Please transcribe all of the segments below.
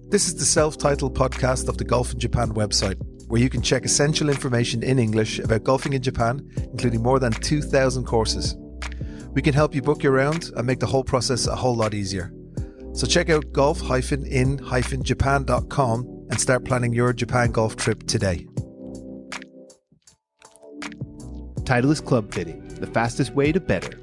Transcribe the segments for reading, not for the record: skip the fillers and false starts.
This is the self-titled podcast of the Golf in Japan website, where you can check essential information in English about golfing in Japan, including more than 2,000 courses. We can help you book your round and make the whole process a whole lot easier. So check out golf-in-japan.com and start planning your Japan golf trip today. Titleist Club Fitting, the fastest way to better.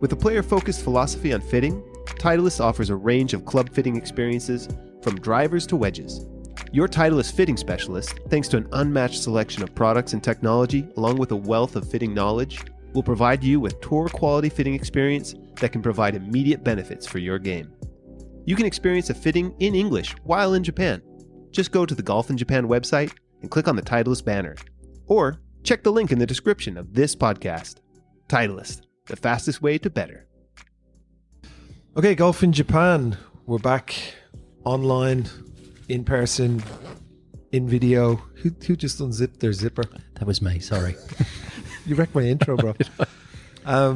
With a player-focused philosophy on fitting, Titleist offers a range of club fitting experiences from drivers to wedges. Your Titleist fitting specialist, thanks to an unmatched selection of products and technology, along with a wealth of fitting knowledge, will provide you with tour-quality fitting experience that can provide immediate benefits for your game. You can experience a fitting in English while in Japan. Just go to the Golf in Japan website and click on the Titleist banner. Or check the link in the description of this podcast. Titleist, the fastest way to better. Okay, Golf in Japan. We're back online, in person, in video. Who just unzipped their zipper? That was me, sorry. You wrecked my intro, bro.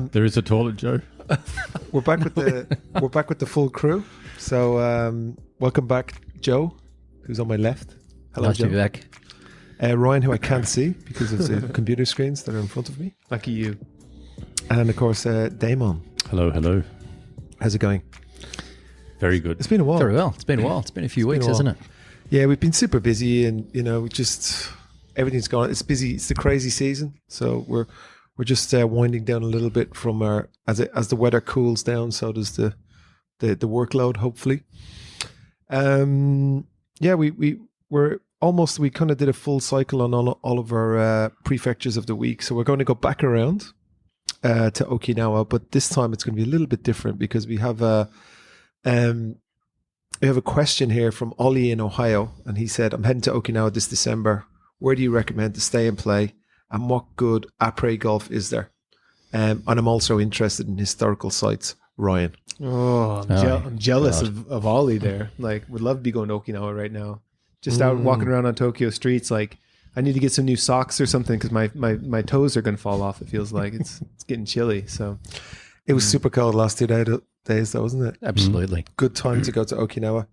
There is a toilet, Joe. We're back with the full crew. So welcome back, Joe, who's on my left. Hello, Nice Joe. to be back. Ryan, who I can't see because of the computer screens that are in front of me. Lucky you. And of course, Damon. Hello, hello. How's it going? Very good. It's been a while. Very well. It's been a while. It's been a few weeks, hasn't it? Yeah, we've been super busy, and just everything's gone. It's busy. It's the crazy season, so we're just winding down a little bit from our as the weather cools down. So does the workload, hopefully. Yeah, we're almost. We kind of did a full cycle on all of our prefectures of the week, so we're going to go back around to Okinawa, but this time it's going to be a little bit different because we have a question here from Ollie in Ohio, and he said, "I'm heading to Okinawa this December. Where do you recommend to stay and play, and what good après golf is there? And I'm also interested in historical sites." Ryan. I'm jealous of Ollie there. Like, would love to be going to Okinawa right now. Just out walking around on Tokyo streets. Like, I need to get some new socks or something because my toes are going to fall off. It feels like it's getting chilly. So It was super cold the last 2 days, though, wasn't it? Absolutely. Good time to go to Okinawa.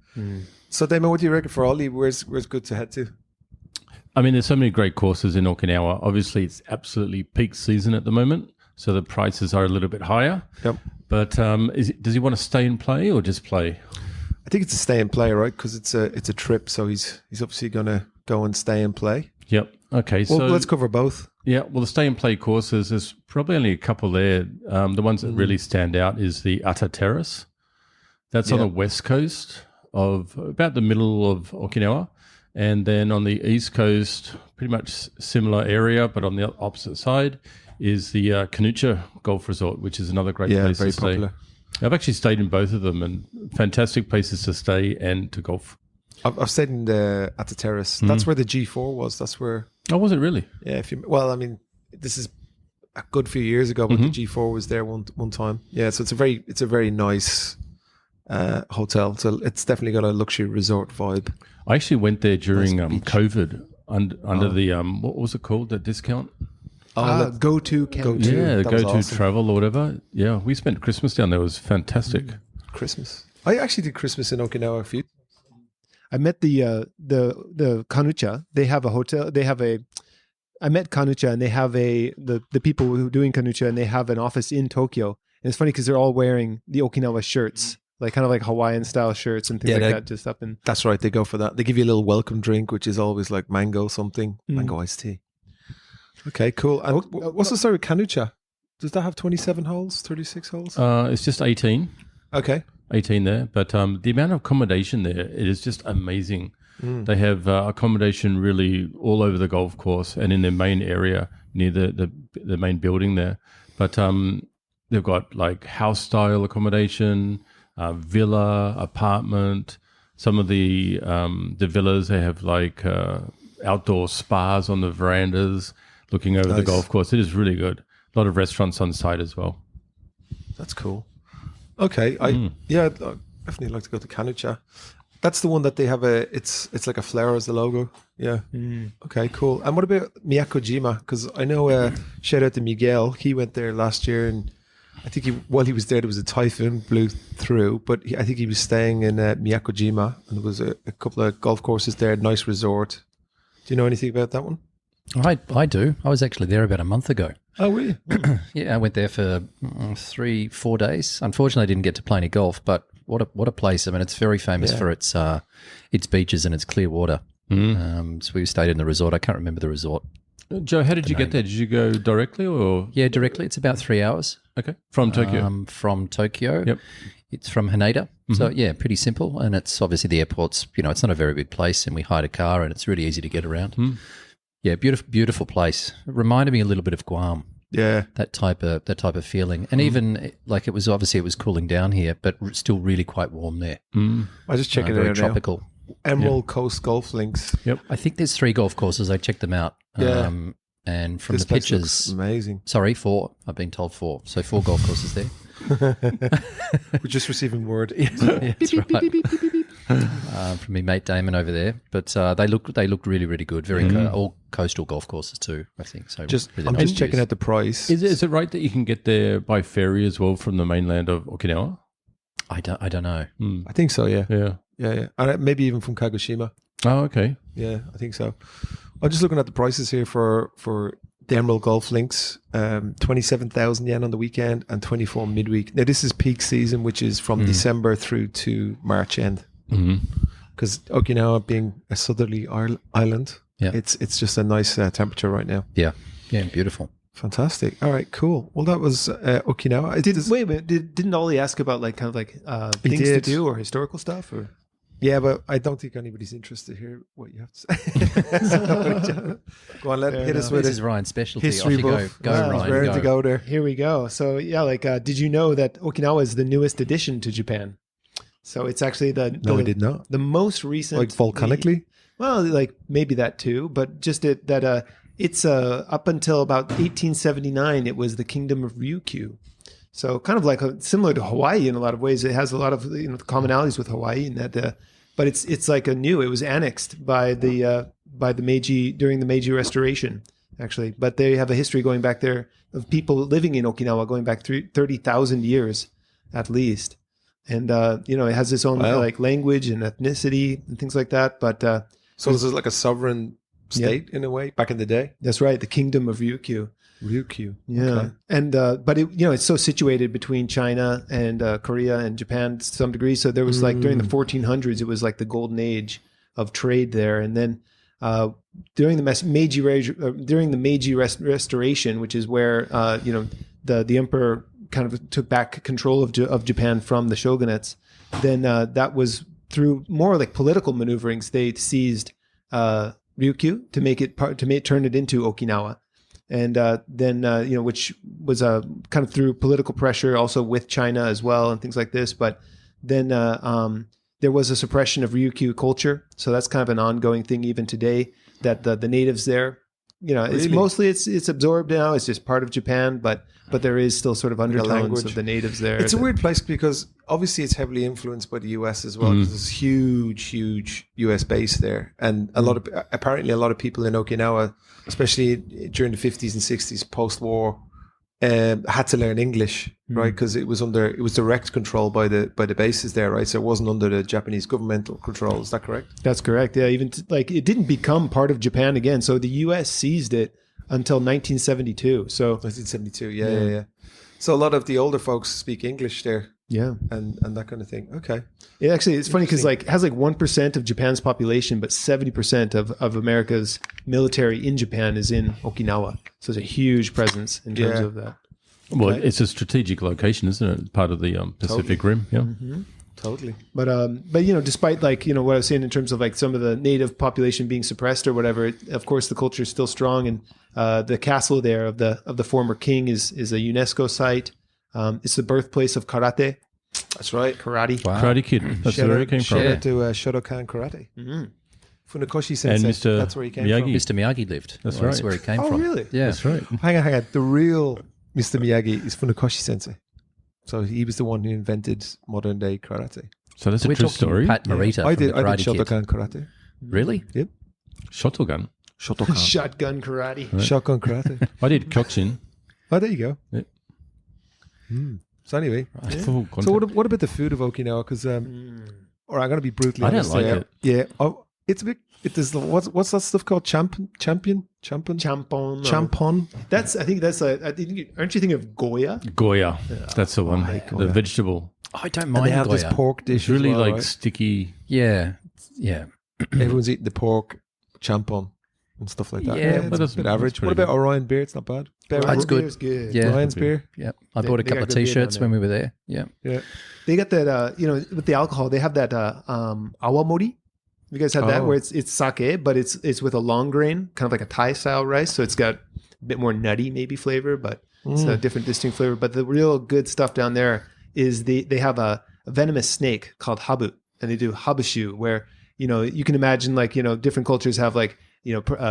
So, Damon, what do you reckon for Ollie? Where's good to head to? I mean, there's so many great courses in Okinawa. Obviously, it's absolutely peak season at the moment, so the prices are a little bit higher. Yep. But does he want to stay and play or just play? I think it's a stay and play, right? Because it's a trip, so he's obviously going to go and stay and play. Yep. Okay. Well, so let's cover both. Yeah. Well, the stay and play courses, there's probably only a couple there. The ones that really stand out is the Atta Terrace. That's on the west coast of about the middle of Okinawa. And then on the east coast, pretty much similar area, but on the opposite side is the Kanucha Golf Resort, which is another great place very to stay. popular. I've actually stayed in both of them, and fantastic places to stay and to golf. I've stayed in the Atta Terrace. That's where the G4 was. That's where. Oh, was it really? Yeah. I mean, this is a good few years ago, but the G4 was there one time. Yeah. So it's a very nice hotel. So it's definitely got a luxury resort vibe. I actually went there during Nice beach. COVID under the what was it called? The discount? go to camp. Yeah, That go was to awesome. travel or whatever. Yeah, we spent Christmas down there. It was fantastic. Christmas. I actually did Christmas in Okinawa a few. I met the Kanucha. They have a hotel. I met Kanucha, and they have the people who are doing Kanucha, and they have an office in Tokyo. And it's funny because they're all wearing the Okinawa shirts, like kind of like Hawaiian style shirts and things like that. Just up in. That's right. They go for that. They give you a little welcome drink, which is always like mango something, mango iced tea. Okay, cool. And what's the story with Kanucha? Does that have 27 holes, 36 holes? It's just 18. Okay. 18 there, but the amount of accommodation there, it is just amazing. They have accommodation really all over the golf course and in their main area near the main building there. But they've got like house style accommodation, villa, apartment. Some of the villas, they have like outdoor spas on the verandas looking over the golf course. It is really good. A lot of restaurants on site as well. That's cool. Okay, I'd definitely like to go to Kanucha. That's the one that they have it's like a flower as the logo. Yeah. Okay, cool. And what about Miyako Jima? Because I know shout out to Miguel. He went there last year, and I think while he was there was a typhoon blew through, but I think he was staying in Miyako Jima, and there was a couple of golf courses there, nice resort. Do you know anything about that one? I do. I was actually there about a month ago. Oh, really? Yeah, I went there for 3-4 days. Unfortunately, I didn't get to play any golf, but what a place. I mean, it's very famous for its beaches and its clear water. So we stayed in the resort. I can't remember the resort. Joe, how did you get there? Did you go directly or? Yeah, directly. It's about 3 hours. Okay. From Tokyo? From Tokyo. Yep. It's from Haneda. So, yeah, pretty simple. And it's obviously the airport's, it's not a very big place, and we hired a car and it's really easy to get around. Yeah, beautiful place. It reminded me a little bit of Guam. Yeah. That type of feeling. And even like it was cooling down here, but still really quite warm there. I just checking it very out tropical. now. Emerald Coast Golf Links. Yep. I think there's 3 golf courses. I checked them out. Yeah. And from This the place pictures, looks amazing. sorry, 4. I've been told 4. So 4 golf courses there. We're just receiving word. Yeah, that's right. From my mate Damon over there, but they look really, really good. Very all coastal golf courses too, I think. So really I'm nice just checking views. out the price. Is it right that you can get there by ferry as well from the mainland of Okinawa? I don't know. I think so. Yeah. Yeah. And maybe even from Kagoshima. Oh, okay. Yeah, I think so. I'm just looking at the prices here for the Emerald Golf Links. 27,000 yen on the weekend and 24 midweek. Now this is peak season, which is from December through to March end. Because Okinawa being a southerly island, it's just a nice temperature right now. Yeah, beautiful. Fantastic. All right, cool. Well, that was Okinawa. Wait a minute. Didn't Ollie ask about things to do or historical stuff? Or Yeah, but I don't think anybody's interested here. What you have to say? Go on, hit us with This it. is Ryan's specialty. History Off you buff. go, Wow, Ryan. ready Go. to go there. here we go. So did you know that Okinawa is the newest addition to Japan? So it's actually No, I did not. the most recent, Like volcanically? Well, like maybe that too, but just it's up until about 1879, it was the Kingdom of Ryukyu. So kind of like similar to Hawaii in a lot of ways. It has a lot of commonalities with Hawaii in that, but it's like it was annexed by the Meiji during the Meiji Restoration, actually. But they have a history going back there of people living in Okinawa going back 30,000 years at least. And it has its own like language and ethnicity and things like that. But So this is like a sovereign state in a way back in the day? that's right, the Kingdom of Ryukyu. Ryukyu. Yeah, Okay. and but it's so situated between China and Korea and Japan to some degree. So there was like during the 1400s, it was like the golden age of trade there, and then during the Meiji Restoration, which is where the emperor kind of took back control of Japan from the shogunates. Then that was through more like political maneuverings. They seized Ryukyu to turn it into Okinawa. And then, which was kind of through political pressure, also with China as well, and things like this. But then there was a suppression of Ryukyu culture, so that's kind of an ongoing thing even today. That the natives there, it's mostly it's absorbed now. It's just part of Japan, but there is still sort of undertones of the natives there. It's a weird place because obviously it's heavily influenced by the US as well. Because there's a huge US base there, and apparently a lot of people in Okinawa, especially during the 50s and 60s, post-war, had to learn English, right? Because it was direct control by the bases there, right? So it wasn't under the Japanese governmental control. Is that correct? That's correct. Yeah, even it didn't become part of Japan again. So the U.S. seized it until 1972. So 1972. Yeah. So a lot of the older folks speak English there. Yeah, and that kind of thing. Okay. It's funny because it has 1% of Japan's population, but 70% of America's military in Japan is in Okinawa. So it's a huge presence in terms of that. Well, it's a strategic location, isn't it? Part of the Pacific Rim. Yeah. Totally. But despite what I was saying in terms of some of the native population being suppressed or whatever, of course the culture is still strong, and the castle there of the former king is a UNESCO site. It's the birthplace of karate. That's right. Karate. Wow. Karate Kid. That's where it came from. Shout out to Shotokan Karate. Funakoshi Sensei. And Mr. That's where he came Miyagi. Mr. Miyagi lived. That's That's right. where he came Oh, from. really? Yeah. That's right. from. Hang on. The real Mr. Miyagi is Funakoshi Sensei. So he was the one who invented modern day karate. So that's a We're true talking story. Pat Morita. I from did the Karate Shotokan Kid. Karate. Really? Yep. Shotogun. Shotokan. Shotgun karate. Shotgun Karate. I did Kyokushin. Oh, there you go. Yeah. So anyway, Full contact. so what about the food of Okinawa? Because or I'm going to be brutally I don't honest like here. it. Yeah, it's a bit. It is what's that stuff called? Champon. Champon. I think aren't you thinking of Goya? Goya. That's the one. Goya. The vegetable. I don't And mind they have Goya. this pork dish. It's really as well, like right? sticky. Yeah. Everyone's eating the pork champon and stuff like that. Yeah, it's but a that's- bit that's average. What pretty about Orion beer? It's not bad. That's good. Beer's good. Yeah. Orion's beer. Yeah. I They- bought a they couple got of good beer T-shirts down when we were there. Yeah. Yeah. They got that, with the alcohol, they have that awamori. You guys have that Oh. where it's sake, but it's with a long grain, kind of like a Thai style rice. So it's got a bit more nutty maybe flavor, but it's a different distinct flavor. But the real good stuff down there is they have a venomous snake called Habu, and they do habushu, where you can imagine like different cultures have like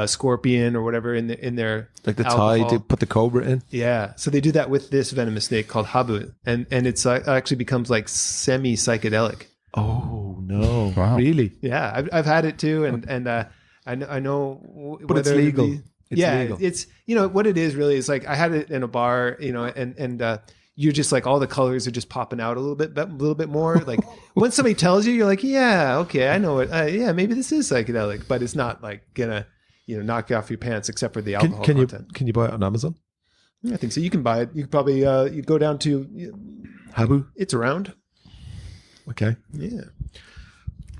scorpion or whatever in their Like the alcohol. Thai, they put the cobra in. Yeah, so they do that with this venomous snake called Habu, and it's actually becomes like semi psychedelic. Oh no! Wow. Really? Yeah, I've had it too, and I know. But it's whether it legal. be- It's legal. it's what it is really is like I had it in a bar, and you're just like all the colors are just popping out a little bit more. Like when somebody tells you, you're like, yeah, okay, I know it. Yeah, maybe this is psychedelic, but it's not like gonna knock you off your pants except for the alcohol Can content. you buy it on Amazon? I think so. You can buy it. You could probably you go down to Habu. it's around. Okay. Yeah.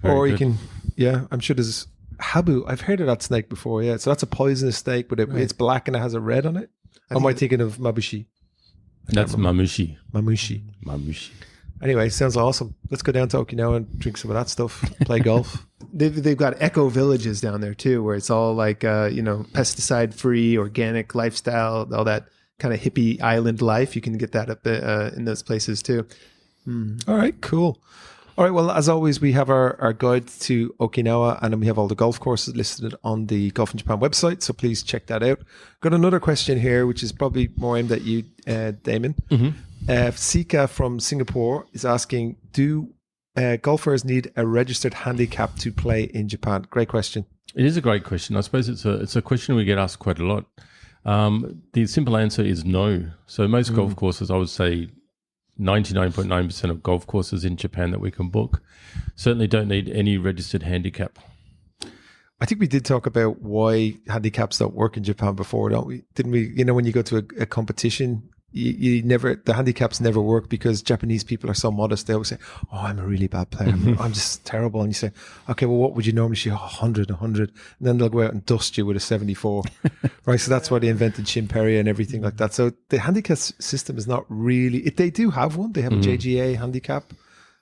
Very Or you good. can. Yeah, I'm sure there's Habu. I've heard of that snake before. Yeah, so that's a poisonous snake, but it's black and it has a red on it. Or am I thinking of mabushi? That's mamushi. Mamushi. Anyway, sounds awesome. Let's go down to Okinawa and drink some of that stuff. Play golf. They've got eco villages down there too, where it's all like pesticide free, organic lifestyle, all that kind of hippie island life. You can get that up in those places too. All right, cool. All right, well, as always, we have our guide to Okinawa, and then we have all the golf courses listed on the Golf in Japan website, so please check that out. Got another question here, which is probably more aimed at you, Damon. Sika from Singapore is asking, do golfers need a registered handicap to play in Japan? Great question. It is a great question. I suppose it's a question we get asked quite a lot. The simple answer is no. So most golf courses, I would say 99.9% of golf courses in Japan that we can book certainly don't need any registered handicap. I think we did talk about why handicaps don't work in Japan before, don't we? Didn't we? When you go to a competition, the handicaps never work because Japanese people are so modest. They always say, "Oh, I'm a really bad player. I'm just terrible." And you say, "Okay, well, what would you normally shoot? 100, 100." And then they'll go out and dust you with a 74. Right? So that's why they invented Shimperia and everything like that. So the handicap system is not really, they do have one. They have a JGA handicap.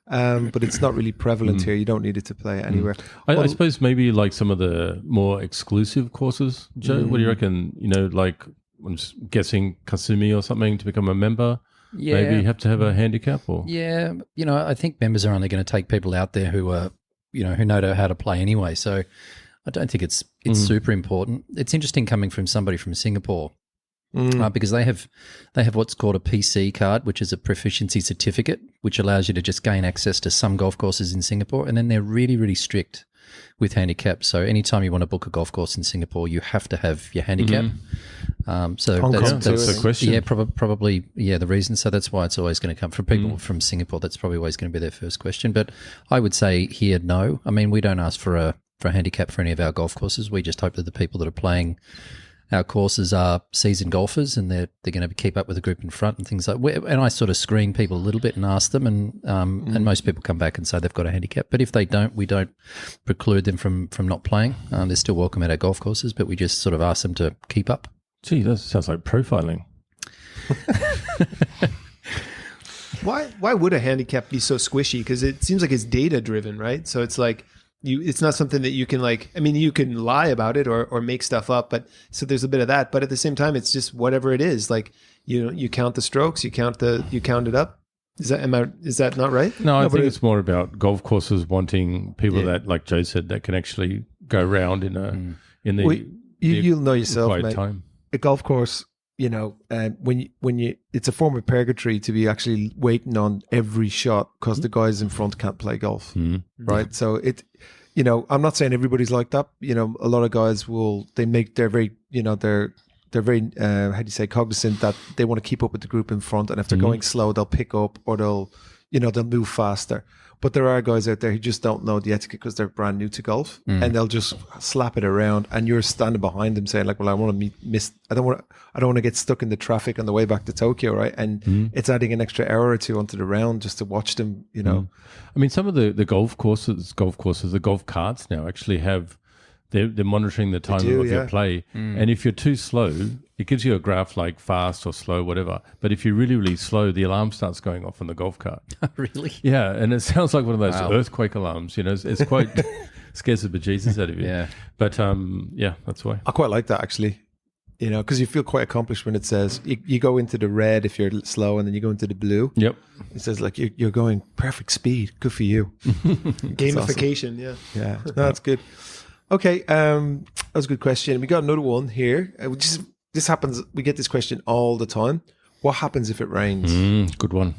But it's not really prevalent here. You don't need it to play anywhere. I suppose maybe like some of the more exclusive courses, Joe, what do you reckon? Like I'm just guessing Kasumi or something to become a member. Yeah. Maybe you have to have a handicap or Yeah, I think members are only going to take people out there who are, who know how to play anyway. So I don't think it's super important. It's interesting coming from somebody from Singapore because they have what's called a PC card, which is a proficiency certificate, which allows you to just gain access to some golf courses in Singapore, and then they're really, really strict with handicaps. So anytime you want to book a golf course in Singapore, you have to have your handicap. So Hong Kong that's too, the question. Yeah, probably the reason. So that's why it's always going to come from people from Singapore. That's probably always going to be their first question. But I would say here, no. I mean, we don't ask for a handicap for any of our golf courses. We just hope that the people that are playing our courses are seasoned golfers and they're going to keep up with the group in front and things like that. And I sort of screen people a little bit and ask them, and most people come back and say they've got a handicap. But if they don't, we don't preclude them from not playing. They're still welcome at our golf courses, but we just sort of ask them to keep up. Gee, that sounds like profiling. Why would a handicap be so squishy? Because it seems like it's data driven, right? So it's like it's not something that you can you can lie about it or make stuff up, but so there's a bit of that. But at the same time, it's just whatever it is. Like you count the strokes, you count it up. Is that not right? No, I think it's more about golf courses wanting people that, like Joe said, that can actually go around in you'll know yourself, required mate. time. A golf course, when you it's a form of purgatory to be actually waiting on every shot because the guys in front can't play golf, right? So I'm not saying everybody's like that. A lot of guys they make their very, they're they're very how do you say, cognizant that they want to keep up with the group in front, and if they're going slow, they'll pick up or they'll move faster. But there are guys out there who just don't know the etiquette because they're brand new to golf, and they'll just slap it around, and you're standing behind them saying like, "Well, I want to miss. I don't want to get stuck in the traffic on the way back to Tokyo, right?" And it's adding an extra hour or two onto the round just to watch them. I mean, some of the golf courses, the golf carts now actually have. They're monitoring the time of your play, and if you're too slow, it gives you a graph like fast or slow, whatever. But if you're really, really slow, the alarm starts going off on the golf cart. Really? Yeah, and it sounds like one of those earthquake alarms. It's quite scares the bejesus out of you. Yeah, but that's why I quite like that actually. Because you feel quite accomplished when it says you go into the red if you're slow, and then you go into the blue. Yep. It says like you're going perfect speed. Good for you. Gamification. Awesome. Yeah. No, that's good. Okay, that was a good question. We got another one here. This happens. We get this question all the time. What happens if it rains? Good one.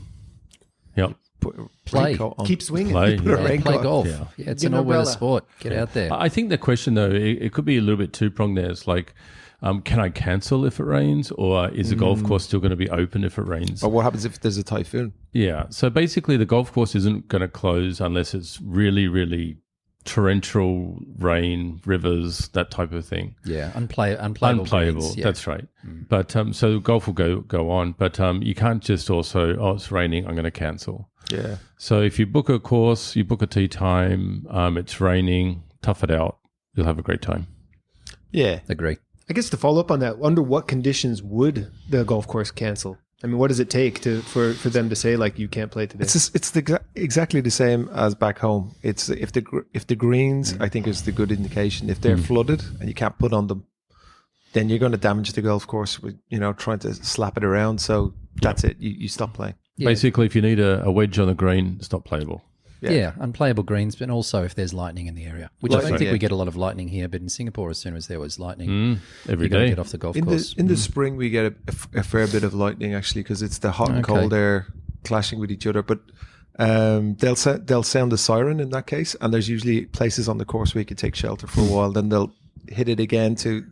Yep. Play. Keep swinging. Play golf. Yeah. It's an all-weather sport. Get out there. I think the question though, it could be a little bit two-pronged there. It's like, can I cancel if it rains, or is the golf course still going to be open if it rains? Or what happens if there's a typhoon? Yeah. So basically, the golf course isn't going to close unless it's really, really torrential rain, rivers, that type of thing. Yeah, unplayable. Greens, yeah. That's right. But so golf will go on, but you can't just also, it's raining, I'm going to cancel. Yeah. So if you book a course, you book a tee time, it's raining, tough it out, you'll have a great time. Yeah. Agree. I guess to follow up on that, under what conditions would the golf course cancel? I mean, what does it take for them to say like you can't play today? It's exactly the same as back home. It's if the greens, I think, is the good indication. If they're flooded and you can't put on them, then you're going to damage the golf course with trying to slap it around. So that's it. You stop playing. Yeah. Basically, if you need a wedge on the green, it's not playable. Yeah, unplayable greens, but also if there's lightning in the area, which I don't think we get a lot of lightning here. But in Singapore, as soon as there was lightning, every day, get off the golf course. In the spring, we get a fair bit of lightning actually, because it's the hot and cold air clashing with each other. But they'll sound the siren in that case, and there's usually places on the course where you can take shelter for a while. Then they'll hit it again to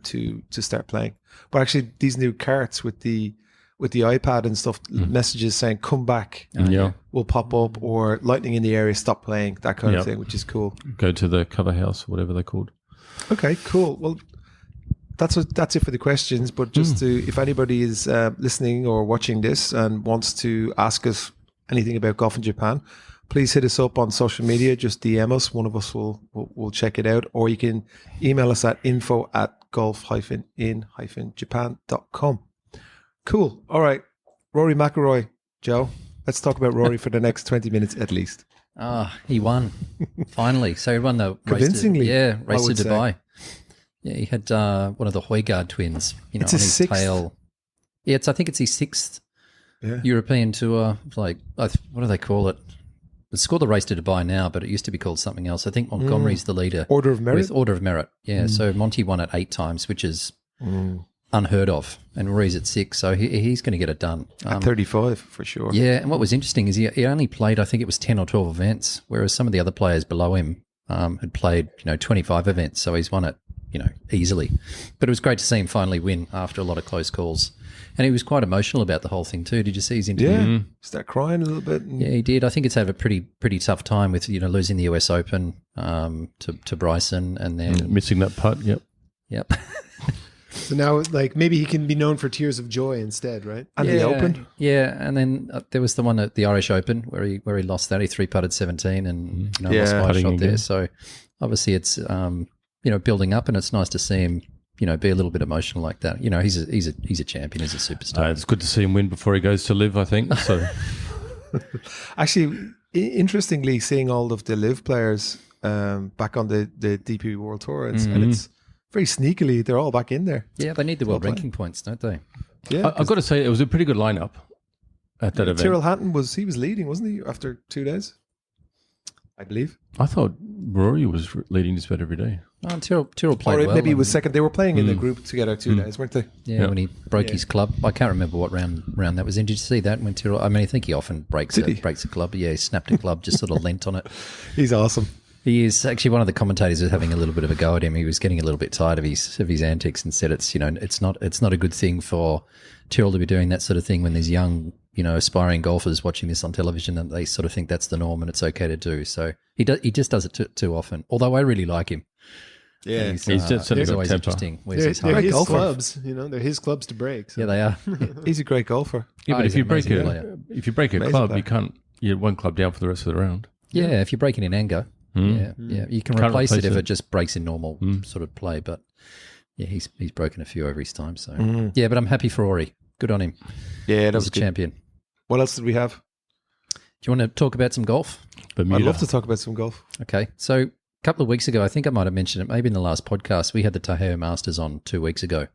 start playing. But actually, these new carts with the iPad and stuff, messages saying "come back," will pop up, or lightning in the area, stop playing, that kind of thing, which is cool. Go to the cover house, whatever they're called. Okay, cool. Well, that's it for the questions. But just if anybody is listening or watching this and wants to ask us anything about golf in Japan, please hit us up on social media. Just DM us. One of us will check it out, or you can email us at info@golf-in-japan.com. Cool. All right. Rory McElroy, Joe. Let's talk about Rory for the next 20 minutes at least. He won. Finally. So he won the convincingly. Race to Dubai. Yeah, he had one of the Højgaard twins, it's on his sixth. tail. Yeah, I think it's his sixth European tour. Like, what do they call it? It's called the Race to Dubai now, but it used to be called something else. I think Montgomery's the leader. Order of Merit? With Order of Merit, yeah. So Monty won it 8 times, which is unheard of. And Rory's at 6, so he's going to get it done. At 35, for sure. Yeah, and what was interesting is he only played, I think it was 10 or 12 events, whereas some of the other players below him had played, 25 events, so he's won it, easily. But it was great to see him finally win after a lot of close calls. And he was quite emotional about the whole thing too. Did you see his interview? Yeah, start crying a little bit. Yeah, he did. I think it's had a pretty tough time with losing the US Open to Bryson, and then missing that putt. Yep. So now, like, maybe he can be known for tears of joy instead, right? And the Open. Yeah, and then there was the one at the Irish Open where he lost that. He 3-putted 17 and lost by a shot there. So obviously it's building up, and it's nice to see him be a little bit emotional like that. He's a champion, he's a superstar. It's good to see him win before he goes to Live, I think. So actually, interestingly, seeing all of the Live players back on the DP World Tour, and it's very sneakily they're all back in there. Yeah, they need the world ranking points, don't they? Yeah, I've got to say it was a pretty good lineup at that event. Tyrrell Hatton was leading, wasn't he, after 2 days? I believe. I thought Rory was leading this bet every day. Tyrrell played well. Maybe he was second. They were playing in the group together 2 days, weren't they? Yeah, when he broke his club. I can't remember what round that was in. Did you see that when Tyrrell? I mean, I think he often breaks a club. Yeah, he snapped a club, just sort of leant on it. He's awesome. He is actually one of the commentators was having a little bit of a go at him. He was getting a little bit tired of his antics and said it's not a good thing for Tyrrell to be doing that sort of thing when there's young, aspiring golfers watching this on television, and they sort of think that's the norm and it's okay to do. So he just does it too often. Although I really like him. Yeah, he's just always temper. interesting. Where's his They're heart? his golfer. clubs. They're his clubs to break. So. Yeah, they are. he's a great golfer. Yeah, but he's if you an break amazing a player. club, player. you can't. You're one club down for the rest of the round. Yeah, if you're breaking in anger, yeah, you can Can't replace it if replace it just breaks in normal sort of play. But yeah, he's broken a few over his time. So yeah, but I'm happy for Rory. Good on him. Yeah, that He's was a good. champion. What else did we have? Do you want to talk about some golf? Bermuda. I'd love to talk about some golf. Okay, so a couple of weeks ago, I think I might have mentioned it, maybe in the last podcast, we had the Taiheiyo Masters on 2 weeks ago,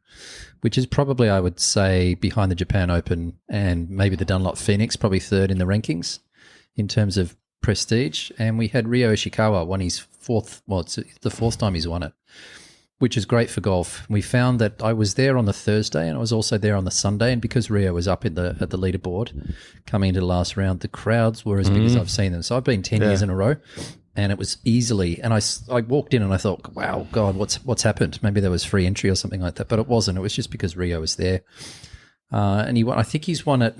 which is probably, I would say, behind the Japan Open and maybe the Dunlop Phoenix, probably third in the rankings in terms of prestige. And we had Ryo Ishikawa won his fourth, well, it's the fourth time he's won it, which is great for golf. We found that I was there on the Thursday and I was also there on the Sunday, and because Ryo was up at the leaderboard coming into the last round, the crowds were as big as I've seen them. So I've been 10 years in a row. And it was easily, and I walked in and I thought, wow, God, what's happened? Maybe there was free entry or something like that, but it wasn't. It was just because Ryo was there, and he won. I think he's won it.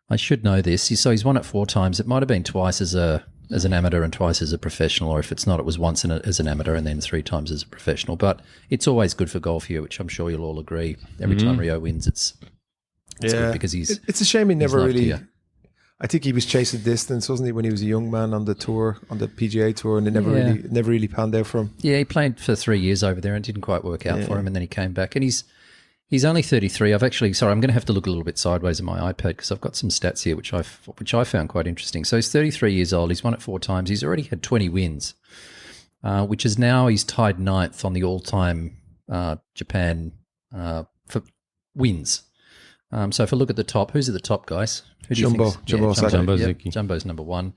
I should know this. So he's won it 4 times. It might have been twice as an amateur and twice as a professional, or if it's not, it was once as an amateur and then 3 times as a professional. But it's always good for golf here, which I'm sure you'll all agree. Every time Ryo wins, it's good because It's a shame he never loved really. here. I think he was chasing distance, wasn't he, when he was a young man on the tour, on the PGA tour, and it never really panned out for him. Yeah, he played for 3 years over there and it didn't quite work out for him, and then he came back. And he's only 33. I'm going to have to look a little bit sideways at my iPad because I've got some stats here which I found quite interesting. So he's 33 years old. He's won it 4 times. He's already had 20 wins, which is now he's tied 9th on the all-time Japan for wins. So if I look at the top, who's at the top, guys? Who do you Jumbo. think? Jumbo Osaka. Jumbo Yep, Suzuki. Jumbo's number 1.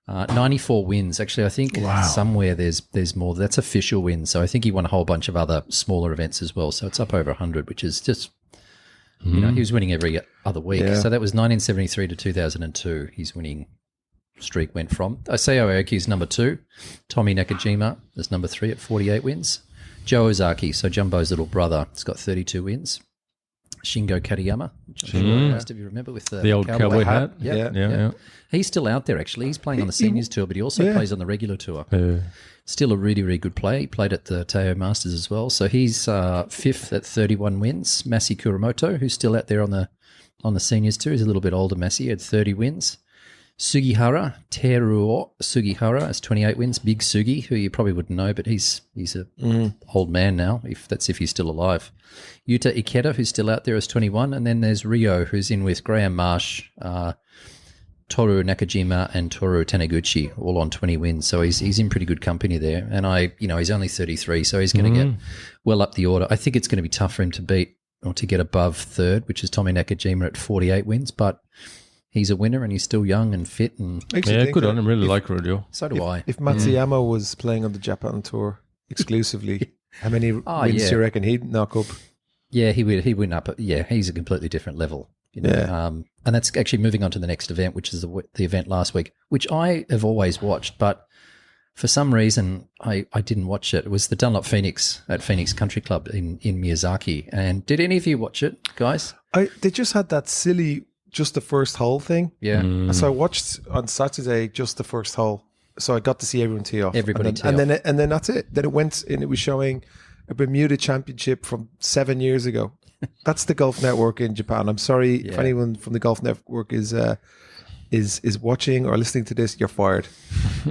94 wins. Actually, I think somewhere there's more. That's official wins. So I think he won a whole bunch of other smaller events as well. So it's up over 100, which is just, he was winning every other week. Yeah. So that was 1973 to 2002. His winning streak went from. Isao Aoki is number 2. Tommy Nakajima is number 3 at 48 wins. Joe Ozaki, so Jumbo's little brother, has got 32 wins. Shingo Katayama, which I'm sure most of you remember with the old cowboy hat. Yeah. He's still out there, actually. He's playing on the seniors tour, but he also plays on the regular tour. Still a really, really good player. He played at the Taiheiyo Masters as well. So he's 5th at 31 wins. Masi Kuramoto, who's still out there on the seniors tour, he's a little bit older. Masi had 30 wins. Sugihara, Teruo Sugihara has 28 wins. Big Sugi, who you probably wouldn't know, but he's a old man now, if he's still alive. Yuta Ikeda, who's still out there, is 21. And then there's Ryo, who's in with Graham Marsh, Toru Nakajima and Toru Taniguchi, all on 20 wins. So he's in pretty good company there. And he's only 33, so he's going to get well up the order. I think it's going to be tough for him to beat or to get above 3rd, which is Tommy Nakajima at 48 wins, but he's a winner and he's still young and fit. And Good on him. Really like Rodeo. so do I. If Matsuyama was playing on the Japan tour exclusively, how many wins do you reckon he'd knock up? Yeah, he went up. Yeah, he's a completely different level. And that's actually moving on to the next event, which is the event last week, which I have always watched, but for some reason I didn't watch it. It was the Dunlop Phoenix at Phoenix Country Club in Miyazaki. And did any of you watch it, guys? They just had that silly just the first hole thing. Yeah. So I watched on Saturday just the first hole. So I got to see everyone tee off. Everybody and tee off. then that's it. Then it went and it was showing a Bermuda Championship from 7 years ago. That's the Golf Network in Japan. I'm sorry if anyone from the Golf Network is watching or listening to this, you're fired.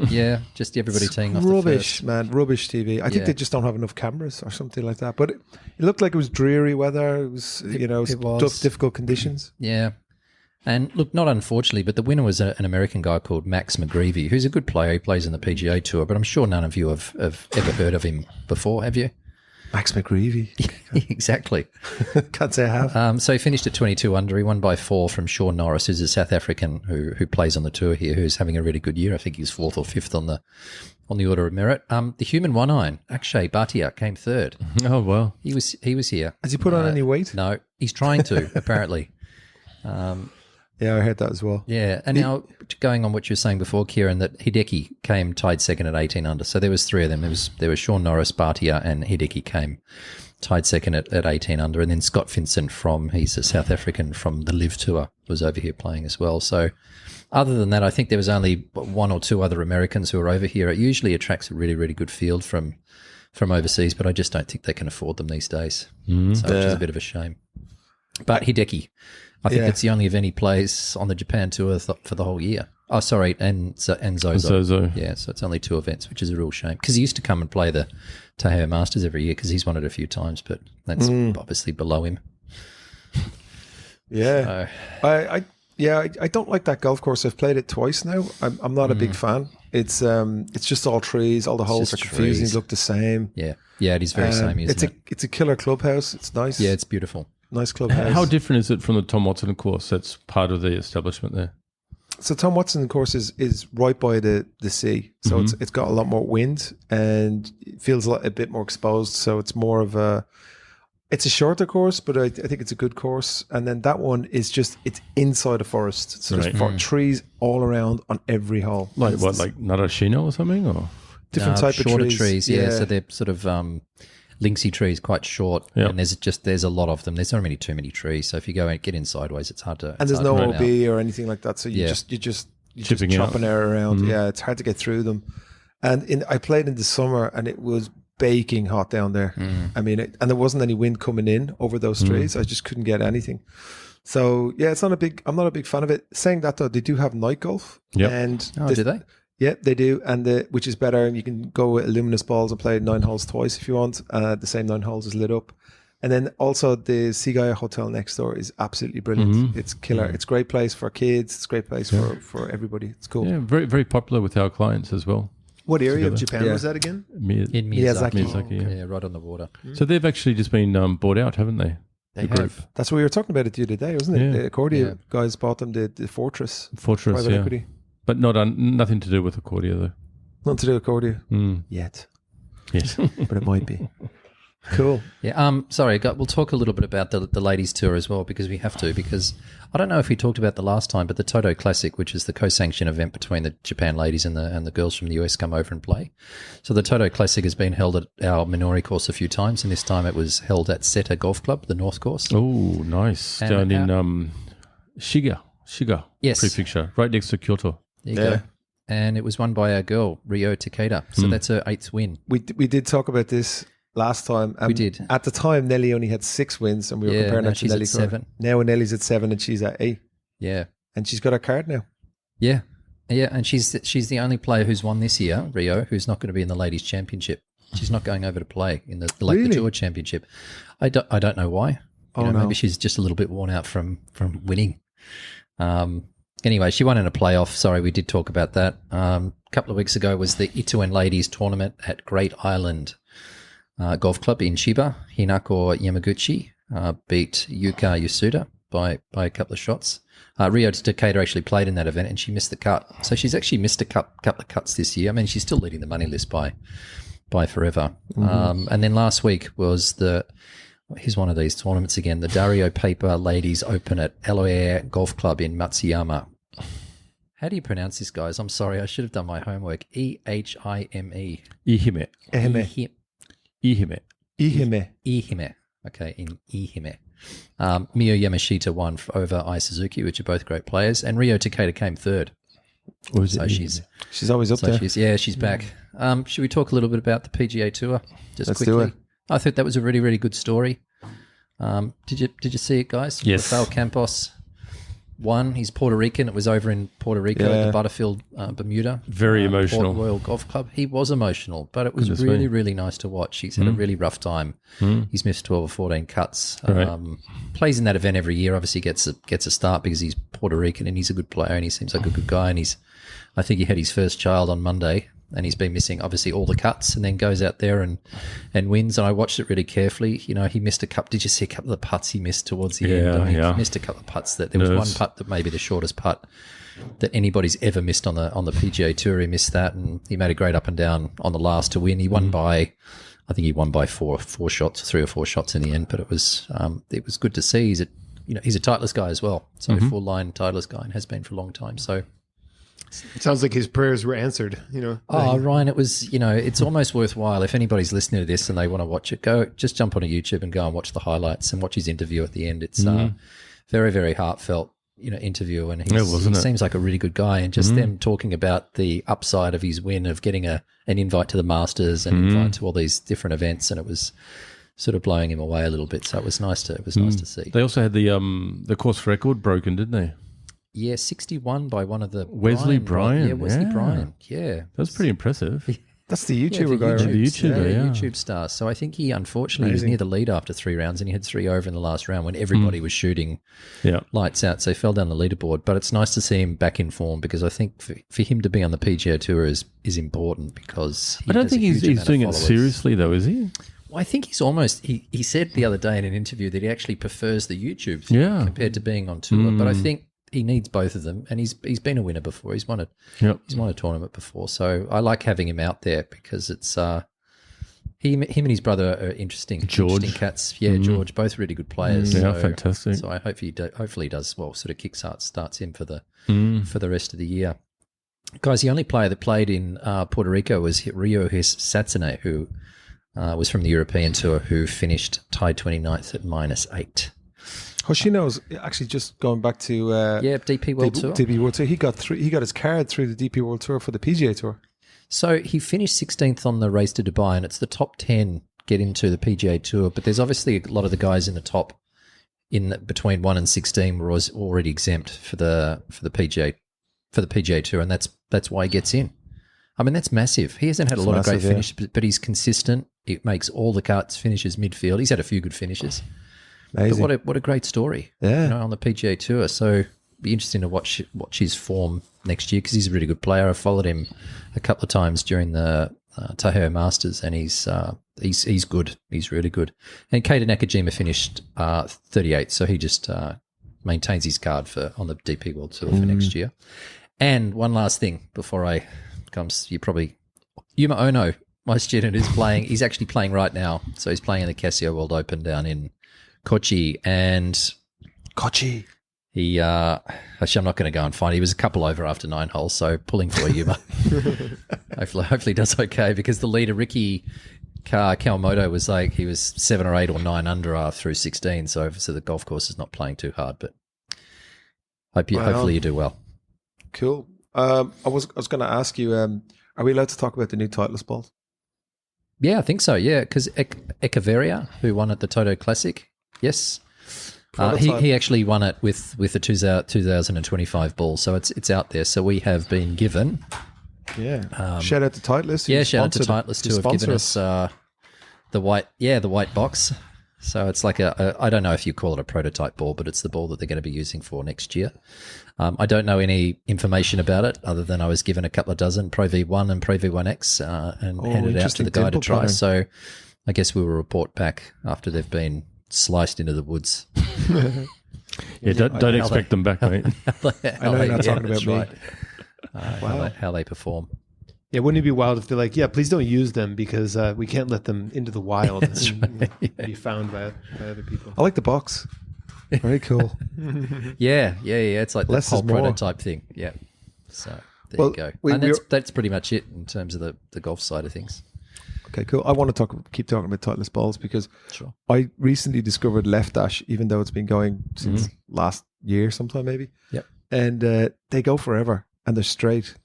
Yeah, just everybody teeing off Rubbish, the first. man. Rubbish TV. I think they just don't have enough cameras or something like that. But it looked like it was dreary weather. It was, tough, difficult conditions. Yeah. And look, not unfortunately, but the winner was an American guy called Max McGreevy, who's a good player. He plays in the PGA Tour, but I'm sure none of you have ever heard of him before, have you? Max McGreevy. Exactly. Can't say I have. So he finished at 22 under. He won by 4 from Sean Norris, who's a South African who plays on the tour here, who's having a really good year. I think he's 4th or 5th on the order of merit. The human one-iron, Akshay Bhatia, came 3rd. Oh, wow. He was here. Has he put on any weight? No, he's trying to, apparently. Yeah, I heard that as well. Yeah, and now going on what you were saying before, Kieran, that Hideki came tied second at 18 under. So there was three of them. There was Sean Norris, Bhatia, and Hideki came tied second at 18 under. And then Scott Vincent he's a South African from the Live Tour, was over here playing as well. So other than that, I think there was only one or two other Americans who were over here. It usually attracts a really, really good field from overseas, but I just don't think they can afford them these days. So which is a bit of a shame. But Hideki, I think it's the only event he plays on the Japan Tour for the whole year. Oh, sorry, and Zozo. Yeah, so it's only 2 events, which is a real shame. Because he used to come and play the Taiheiyo Masters every year because he's won it a few times, but that's obviously below him. Yeah. So. I don't like that golf course. I've played it twice now. I'm not a big fan. It's just all trees. All the holes are confusing. They look the same. Yeah, it is very samey, isn't it? It's a killer clubhouse. It's nice. Yeah, it's beautiful. Nice clubhouse. How different is it from the Tom Watson course that's part of the establishment there? So Tom Watson course is right by the sea. So it's got a lot more wind and it feels a bit more exposed. So it's more of it's a shorter course, but I think it's a good course. And then that one is it's inside a forest. So there's trees all around on every hole. Like what, like Narashino or something? Or different type of shorter trees. Yeah, so they're sort of Linksy trees, quite short, and there's a lot of them. There's not really too many trees, so if you go and get in sideways, it's hard to. And there's no OB or anything like that, so you're just chopping air around. Yeah, it's hard to get through them. And I played in the summer, and it was baking hot down there. I mean, and there wasn't any wind coming in over those trees. I just couldn't get anything. So yeah, I'm not a big fan of it. Saying that though, they do have night golf. Yeah. And do they? Yeah, they do, and which is better. And you can go with luminous balls and play 9 holes twice if you want. The same 9 holes is lit up, and then also the Sigaya Hotel next door is absolutely brilliant. It's killer. It's a great place for kids. It's a great place for everybody. It's cool. Yeah, very very popular with our clients as well. What area of Japan was that again? In Miyazaki. Miyazaki, yeah, right on the water. So they've actually just been bought out, haven't they? They have. That's what we were talking about it the other day, wasn't it? The Accordia guys bought them the Fortress. Fortress, private equity. But nothing to do with Accordia though. Nothing to do with Accordia yet. Yes, but it might be. Cool. Yeah. Sorry, we'll talk a little bit about the ladies' tour as well because we have to. Because I don't know if we talked about the last time, but the Toto Classic, which is the co-sanctioned event between the Japan ladies and the girls from the US, come over and play. So the Toto Classic has been held at our Minori course a few times, and this time it was held at Seta Golf Club, the North Course. Oh, nice. And down in Shiga Prefecture, right next to Kyoto. There you go. And it was won by our girl, Ryo Takeda. So that's her 8th win. We did talk about this last time. We did. At the time, Nelly only had 6 wins, and we were comparing her to Nelly. She's at 7. Now Nelly's at 7 and she's at 8. Yeah. And she's got her card now. Yeah. Yeah, and she's the only player who's won this year, Ryo, who's not going to be in the Ladies' Championship. She's not going over to play in the Tour Championship. I don't know why. Maybe she's just a little bit worn out from winning. Anyway, she won in a playoff. Sorry, we did talk about that. A couple of weeks ago was the Itoen Ladies Tournament at Great Island Golf Club in Chiba. Hinako Yamaguchi beat Yuka Yasuda by a couple of shots. Ryo Takeda actually played in that event and she missed the cut. So she's actually missed a couple of cuts this year. I mean, she's still leading the money list by forever. And then last week was here's one of these tournaments again, the Dario Paper Ladies Open at Eloair Golf Club in Matsuyama. How do you pronounce this, guys? I'm sorry, I should have done my homework. Ehime. Ihime. Ihime. Okay, in Ihime. Miyo Yamashita won over Ai Suzuki, which are both great players, and Ryo Takeda came 3rd. So she's always up there. She's back. Should we talk a little bit about the PGA Tour? Let's quickly. Do it. I thought that was a really, really good story. Did you see it, guys? Yes. Rafael Campos won. He's Puerto Rican. It was over in Puerto Rico at the Butterfield, Bermuda. Very emotional. Royal Golf Club. He was emotional, but it was really, really nice to watch. He's had a really rough time. He's missed 12 or 14 cuts. Right. Plays in that event every year. Obviously gets a start because he's Puerto Rican and he's a good player and he seems like a good guy. And I think he had his first child on Monday. And he's been missing, obviously, all the cuts and then goes out there and wins. And I watched it really carefully. He missed a couple. Did you see a couple of the putts he missed towards the end? He missed a couple of putts. There was one putt that may be the shortest putt that anybody's ever missed on the PGA Tour. He missed that and he made a great up and down on the last to win. He won by, I think he won by four shots, 3 or 4 shots in the end. But it was good to see. He's he's a Titleist guy as well. So full line Titleist guy, and has been for a long time. So It sounds like his prayers were answered, Oh, Ryan, it was, it's almost worthwhile. If anybody's listening to this and they want to watch it, just jump onto YouTube and go and watch the highlights and watch his interview at the end. It's very, very heartfelt, interview. And he seems like a really good guy. And just them talking about the upside of his win of getting an invite to the Masters and invite to all these different events. And it was sort of blowing him away a little bit. So it was nice to see. They also had the course record broken, didn't they? Yeah, 61 by one of the Wesley Bryan. Yeah, Wesley Bryan. Yeah. That's pretty impressive. That's the YouTuber guy, right? The YouTuber, YouTube star. So I think he unfortunately was near the lead after 3 rounds, and he had 3 over in the last round when everybody was shooting lights out. So he fell down the leaderboard. But it's nice to see him back in form, because I think for him to be on the PGA Tour is important, because I don't think he's doing it seriously though, is he? Well, I think he's almost. He said the other day in an interview that he actually prefers the YouTube thing compared to being on tour. But I think he needs both of them, and he's been a winner before. He's won a tournament before, so I like having him out there, because it's him and his brother are interesting cats. Yeah, George, both really good players. Yeah, fantastic. So I hopefully he does well. Sort of starts him for the rest of the year. Guys, the only player that played in Puerto Rico was Ryo Ishikawa, who was from the European Tour, who finished tied 29th at -8. Hoshino's actually just going back to DP World Tour. DP World Tour. He got his card through the DP World Tour for the PGA Tour. So he finished 16th on the race to Dubai, and it's the top 10 get into the PGA Tour. But there's obviously a lot of the guys in the top, between 1 and 16, were already exempt for the PGA Tour, and that's why he gets in. I mean, that's massive. He hasn't had a lot of great finishes, but he's consistent. It makes all the cuts, finishes midfield. He's had a few good finishes. Amazing. But what a great story, on the PGA Tour. So it'd be interesting to watch his form next year, because he's a really good player. I followed him a couple of times during the Taiheiyo Masters, and he's good. He's really good. And Kanucha and Miyako Jima finished 38th, so he just maintains his card on the DP World Tour for next year. And one last thing before I comes, Yuma Ono, my student, is playing. He's actually playing right now. So he's playing in the Casio World Open down in Kochi, and he actually, I'm not going to go and find. He was a couple over after 9 holes, so pulling for Yuma. hopefully he does okay, because the leader Ricky Kawamoto was like, he was 7 or 8 or 9 under through 16, so the golf course is not playing too hard. But hopefully you do well. Cool. I was going to ask you, are we allowed to talk about the new Titleist balls? Yeah, I think so. Yeah, because Echeverria, who won at the Toto Classic, yes, he actually won it with the 2025 ball, so it's out there. So we have been given. Yeah. Shout out to Titleist. Yeah, shout out to Titleist, who have given us the white box. So it's like I don't know if you call it a prototype ball, but it's the ball that they're going to be using for next year. I don't know any information about it, other than I was given a couple of dozen Pro V1 and Pro V1X and handed out to the guy to try. Pattern. So I guess we will report back after they've been sliced into the woods. Don't expect them back, mate. I know you're not talking about me. Right. How they perform. Yeah, wouldn't it be wild if they're like, please don't use them, because we can't let them into the wild and be found by other people. I like the box. Very cool. Yeah. It's like the whole prototype thing. Yeah. So there you go. And that's pretty much it in terms of the golf side of things. Okay, cool. I want to keep talking about Titleist balls, because I recently discovered Left Dash, even though it's been going since last year sometime maybe. Yep. And they go forever, and they're straight.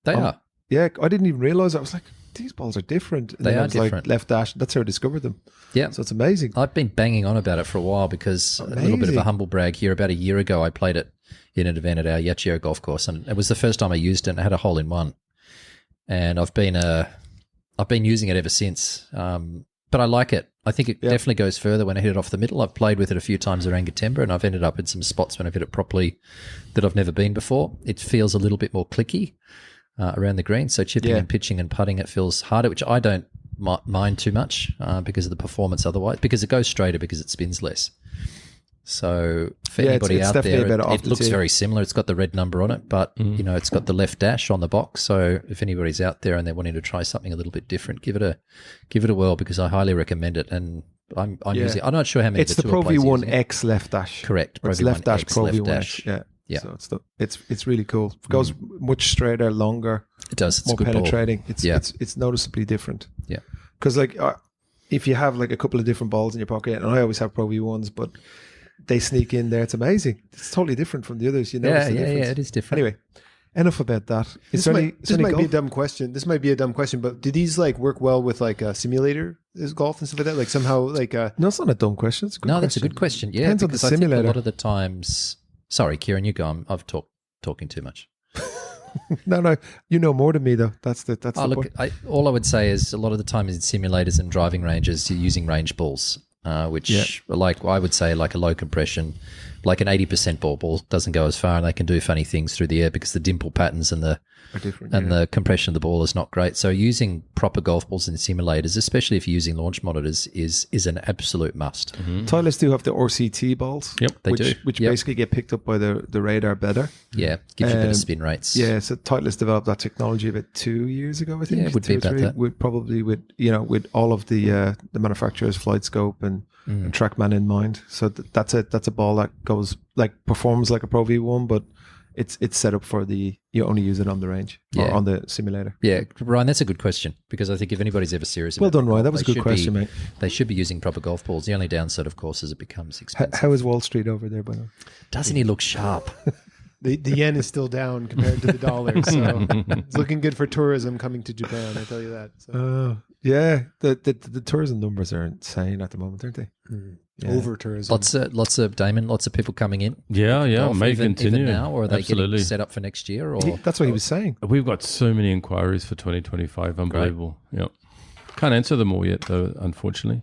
They are. Yeah, I didn't even realize. I was like, these balls are different. And they are different. Like, Left Dash. That's how I discovered them. Yeah. So it's amazing. I've been banging on about it for a while, because a little bit of a humble brag here. About a year ago, I played it in an event at our Yachio golf course, and it was the first time I used it, and I had a hole in one. And I've been using it ever since. But I like it. I think it definitely goes further when I hit it off the middle. I've played with it a few times around Gatemba, and I've ended up in some spots when I've hit it properly that I've never been before. It feels a little bit more clicky around the green. So chipping and pitching and putting, it feels harder, which I don't mind too much because of the performance otherwise, because it goes straighter, because it spins less. So for anybody out there, it looks very similar. It's got the red number on it, but it's got the Left Dash on the box. So if anybody's out there and they're wanting to try something a little bit different, give it a whirl, because I highly recommend it. And I'm using. I'm not sure how many. It's the Pro V1X left dash. Correct. It's left dash Pro left V1X. dash. Yeah. So it's really cool. It goes much straighter, longer. It does. It's more a good penetrating. Ball. It's noticeably different. Yeah. Because if you have like a couple of different balls in your pocket, and I always have Pro V1s, but they sneak in there. It's amazing. It's totally different from the others. You know. Yeah. It is different. Anyway. Enough about that. This might be a dumb question. This might be a dumb question, but do these like work well with like a simulator golf and stuff like that? Like somehow like No, it's not a dumb question. It's a good question. that's a good question. Yeah, Depends on the because I think simulator. a lot of the times. Sorry, Kieran, you go. I've talking too much. No, you know more than me though. That's the point. All I would say is a lot of the time in simulators and driving ranges, you're using range balls, which like I would say like a low compression, like an 80% ball doesn't go as far, and they can do funny things through the air because the dimple patterns and the Are different, the compression of the ball is not great. So using proper golf balls in simulators, especially if you're using launch monitors, is an absolute must. Titleist do have the RCT balls. Yep, they do. Which basically get picked up by the radar better. Yeah, gives you better spin rates. Yeah, so Titleist developed that technology about 2 years ago, I think. Yeah, it would be about that. With all of the manufacturers, Flight Scope and TrackMan in mind. So that's a ball that goes performs like a Pro V1, but it's set up for you only use it on the range or on the simulator. Yeah, Ryan, that's a good question because I think if anybody's ever serious Well about done, Ryan. That golf, was a good question, mate. They should be using proper golf balls. The only downside, of course, is it becomes expensive. How is Wall Street over there, by the way? Doesn't he look sharp? the yen is still down compared to the dollar, so it's looking good for tourism coming to Japan. I tell you that. So. Yeah, the tourism numbers are insane at the moment, aren't they? Yeah. Over tourism. Lots of people coming in. Yeah, Golf, may even continue now, or are they Absolutely. getting set up for next year? Or That's what he was saying. We've got so many inquiries for 2025. Unbelievable. Yep. Can't answer them all yet, though, unfortunately.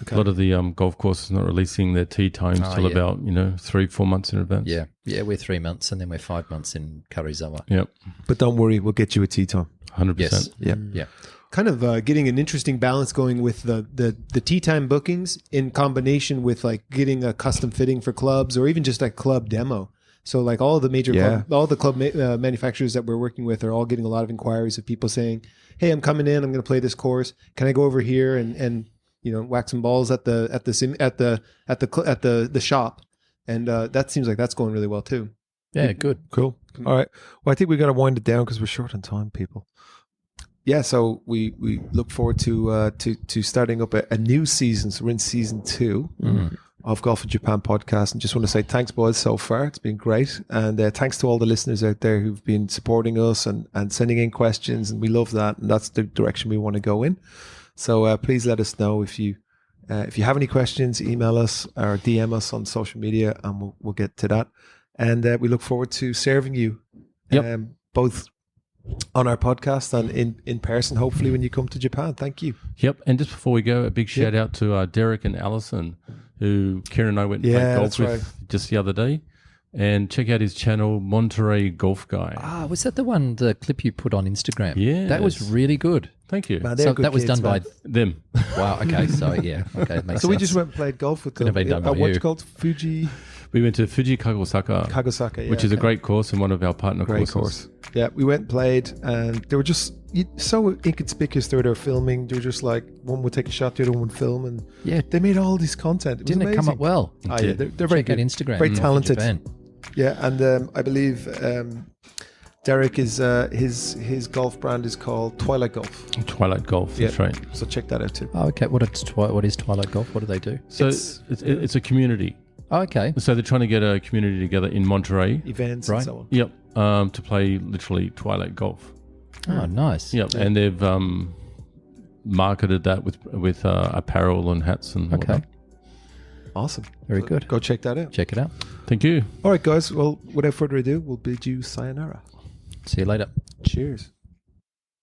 Okay. A lot of the golf courses not releasing their tee times till about 3-4 months in advance. Yeah, we're 3 months and then we're 5 months in Karizawa. Yep. But don't worry, we'll get you a tee time. 100%. Yes. Yeah. Kind of getting an interesting balance going with the tee time bookings in combination with like getting a custom fitting for clubs or even just a club demo. So like all of the major club manufacturers that we're working with are all getting a lot of inquiries of people saying, "Hey, I'm coming in. I'm going to play this course. Can I go over here and whack some balls at the shop?" And that seems like that's going really well too. Yeah, good. Cool. All right. Well, I think we got to wind it down because we're short on time, people. Yeah, so we look forward to starting up a new season. So we're in season 2 of Golf in Japan podcast, and just want to say thanks, boys, so far. It's been great, and thanks to all the listeners out there who've been supporting us and sending in questions, and we love that, and that's the direction we want to go in. So please let us know if you have any questions. Email us or DM us on social media, and we'll get to that. And we look forward to serving you, both on our podcast and in person, hopefully, when you come to Japan. Thank you. Yep. And just before we go, a big shout out to Derek and Allison, who Kieran and I went and played golf with just the other day. And check out his channel, Monterey Golf Guy. Ah, was that the clip you put on Instagram? Yeah. That was really good. Thank you. Man, So that was done by them. Wow. Okay. So yeah. Okay. Makes So sense. we just went and played golf with them. Could have been done by at what's you. called Fuji We went to Fuji Kagosaka, which is a great course and one of our partner great courses. course. Yeah, we went and played, and they were just so inconspicuous. They were filming. They were just like, one would take a shot, the other one would film, and they made all this content. It was Didn't it come amazing. up well? Ah, yeah, they're very Check out good. Instagram. Very talented. Japan. Yeah, and I believe Derek is his golf brand is called Twilight Golf. Twilight Golf, that's right. So check that out too. Oh, okay. What is Twilight Golf? What do they do? So it's a community. Oh, okay. So they're trying to get a community together in Monterey. Events Right. and so on. Yep. To play literally Twilight Golf. Oh, nice. Yep. And they've marketed that with apparel and hats and whatnot. Awesome. Very So good. Go check that out. Check it out. Thank you. All right, guys. Well, without further ado, we'll bid you sayonara. See you later. Cheers.